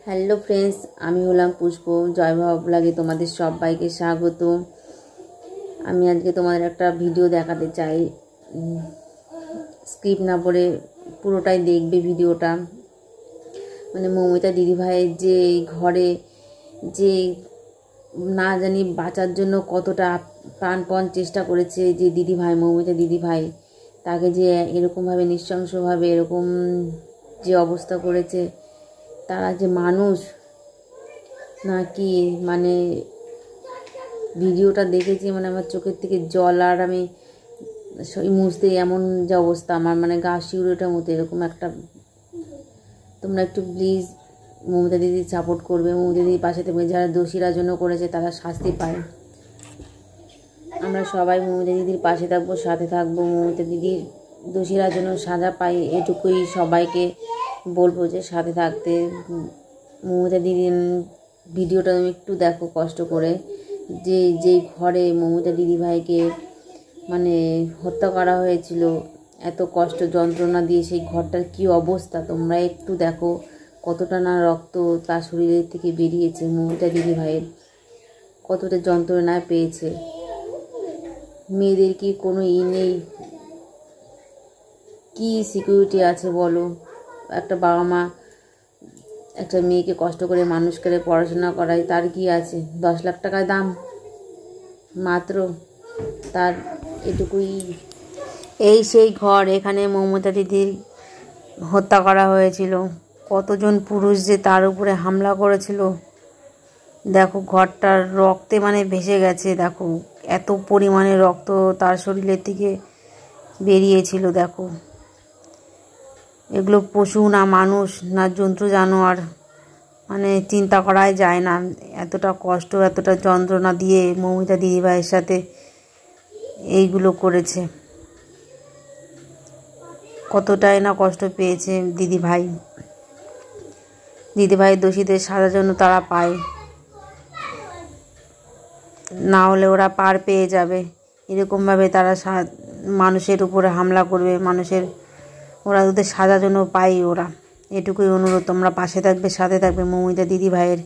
Hello friends, আমি হলাম পুষ্প। জয় বাবা ব্লগে তোমাদের সবাইকে স্বাগত। আমি আজকে তোমাদের একটা ভিডিও দেখাতে চাই। স্ক্রিপ্ট না পড়ে পুরোটাই দেখবে ভিডিওটা। মানে মৌমিতা দিদিভাইয়ের যে ঘরে যে না জানি বাঁচার জন্য কতটা প্রাণপণ চেষ্টা করেছে যে দিদিভাই, মৌমিতা দিদিভাই, তাকে যে এরকমভাবে নৃশংসভাবে এরকম যে অবস্থা করেছে, তারা যে মানুষ নাকি, মানে ভিডিওটা দেখেছি, মানে আমার চোখের থেকে জল, আর আমি মুছতে এমন যে অবস্থা আমার, মানে গা শিউরেটার মতো এরকম একটা। তোমরা একটু প্লিজ মৌমিতা দিদির সাপোর্ট করবে, মৌমিতা দিদির পাশে থেকে যারা দোষীরা জন্য করেছে তারা শাস্তি পায়। আমরা সবাই মৌমিতা দিদির পাশে থাকবো, সাথে থাকবো। মৌমিতা দিদির দোষীরা যেন সাজা পায় এটুকুই সবাইকে বলবো, যে সাথে থাকতে। মৌমিতা দিদির ভিডিওটা তুমি একটু দেখো কষ্ট করে, যেই ঘরে মৌমিতা দিদিভাইকে মানে হত্যা করা হয়েছিল, এত কষ্ট যন্ত্রণা দিয়ে সেই ঘরটার কি অবস্থা তোমরা একটু দেখো। কতটা না রক্ত তার শরীরের থেকে বেরিয়েছে, মৌমিতা দিদিভাইয়ের কতটা যন্ত্রণা পেয়েছে। মেয়েদের কি কোনো নেই? কি সিকিউরিটি আছে বলো? একটা বাবা মা একটা মেয়েকে কষ্ট করে মানুষ করে পড়াশোনা করায়, তার কি আছে? 10 লাখ টাকার দাম মাত্র, তার এটুকুই। এই সেই ঘর, এখানে মৌমিতা দিদির হত্যা করা হয়েছিল। কতজন পুরুষ যে তার উপরে হামলা করেছিল, দেখো ঘরটার রক্তে মানে ভেসে গেছে। দেখো এত পরিমাণে রক্ত তার শরীরের থেকে বেরিয়েছিল। দেখো এগুলো পশু না মানুষ না জন্তু জানোয়ার, মানে চিন্তা করাই যায় না। এতটা কষ্ট এতটা যন্ত্রণা দিয়ে মৌমিতা দিদিভাইয়ের সাথে এইগুলো করেছে। কতটাই না কষ্ট পেয়েছে দিদিভাই। দিদিভাই দোষীদের সাজার জন্য তারা পায়, না হলে ওরা পার পেয়ে যাবে। এরকমভাবে তারা মানুষের উপরে হামলা করবে, ওরা ওদের সাজার জন্য পায় ওরা। এটুকুই অনুরোধ, তোমরা পাশে থাকবে, সাথে থাকবে মৌমিতা দিদিভাইয়ের।